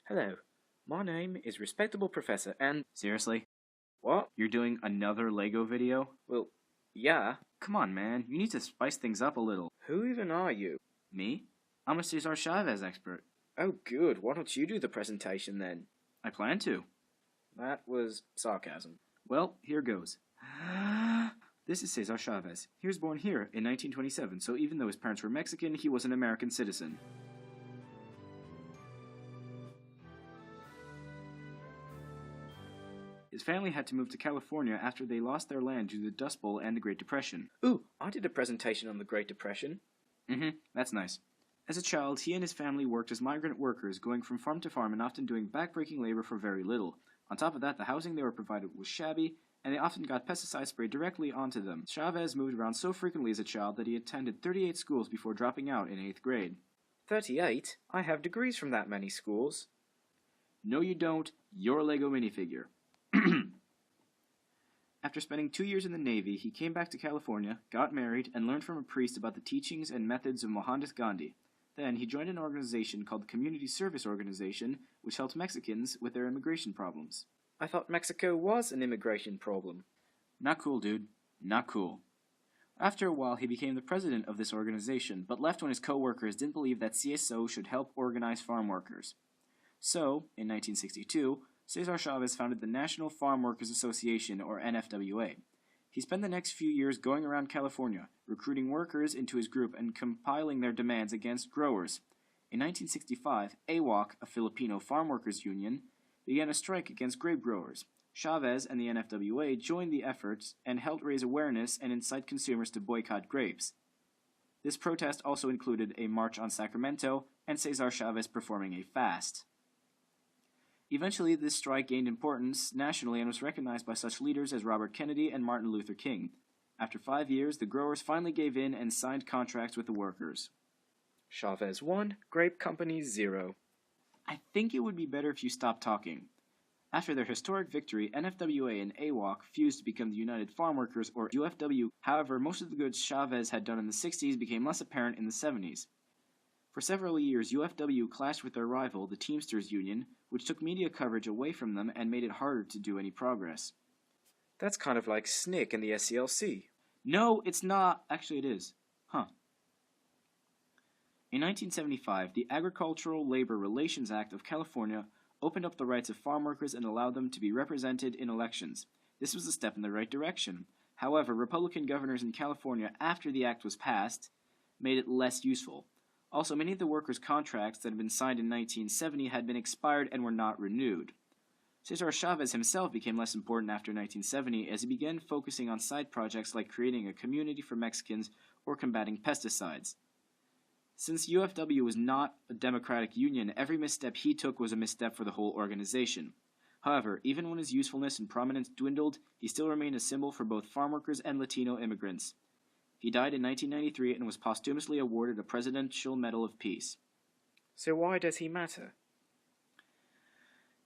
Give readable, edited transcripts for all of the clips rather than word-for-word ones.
Hello, my name is Respectable Professor and... Seriously? What? You're doing another Lego video? Well, yeah. Come on, man. You need to spice things up a little. Who even are you? Me? I'm a Cesar Chavez expert. Oh, good. Why don't you do the presentation then? I plan to. That was sarcasm. Well, here goes. This is Cesar Chavez. He was born here in 1927, so even though his parents were Mexican, he was an American citizen. His family had to move to California after they lost their land due to the Dust Bowl and the Great Depression. Ooh, I did a presentation on the Great Depression. That's nice. As a child, he and his family worked as migrant workers, going from farm to farm and often doing backbreaking labor for very little. On top of that, the housing they were provided was shabby, and they often got pesticide sprayed directly onto them. Chavez moved around so frequently as a child that he attended 38 schools before dropping out in 8th grade. 38? I have degrees from that many schools. No, you don't. You're a Lego minifigure. After spending 2 years in the Navy, he came back to California, got married, and learned from a priest about the teachings and methods of Mohandas Gandhi. Then he joined an organization called the Community Service Organization, which helped Mexicans with their immigration problems. I thought Mexico was an immigration problem. Not cool, dude. Not cool. After a while, he became the president of this organization, but left when his co-workers didn't believe that CSO should help organize farm workers. So, in 1962, Cesar Chavez founded the National Farm Workers Association, or NFWA. He spent the next few years going around California, recruiting workers into his group and compiling their demands against growers. In 1965, AWOC, a Filipino farm workers union, began a strike against grape growers. Chavez and the NFWA joined the efforts and helped raise awareness and incite consumers to boycott grapes. This protest also included a march on Sacramento and Cesar Chavez performing a fast. Eventually, this strike gained importance nationally and was recognized by such leaders as Robert Kennedy and Martin Luther King. After 5 years, the growers finally gave in and signed contracts with the workers. Chavez 1, Grape Company 0. I think it would be better if you stopped talking. After their historic victory, NFWA and AWOC fused to become the United Farm Workers, or UFW. However, most of the good Chavez had done in the 60s became less apparent in the 70s. For several years, UFW clashed with their rival, the Teamsters Union, which took media coverage away from them and made it harder to do any progress. That's kind of like SNCC and the SCLC. No, it's not. Actually, it is. In 1975, the Agricultural Labor Relations Act of California opened up the rights of farm workers and allowed them to be represented in elections. This was a step in the right direction. However, Republican governors in California, after the act was passed, made it less useful. Also, many of the workers' contracts that had been signed in 1970 had been expired and were not renewed. Cesar Chavez himself became less important after 1970 as he began focusing on side projects like creating a community for Mexicans or combating pesticides. Since UFW was not a democratic union, every misstep he took was a misstep for the whole organization. However, even when his usefulness and prominence dwindled, he still remained a symbol for both farm workers and Latino immigrants. He died in 1993 and was posthumously awarded a Presidential Medal of Peace. So why does he matter?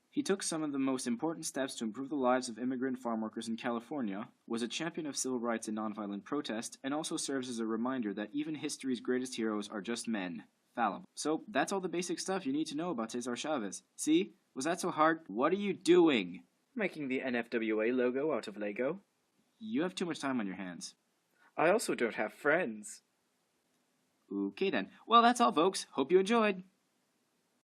He took some of the most important steps to improve the lives of immigrant farm workers in California, was a champion of civil rights and nonviolent protest, and also serves as a reminder that even history's greatest heroes are just men, fallible. So that's all the basic stuff you need to know about Cesar Chavez. See? Was that so hard? What are you doing? Making the NFWA logo out of Lego. You have too much time on your hands. I also don't have friends. Okay then. Well, that's all, folks. Hope you enjoyed.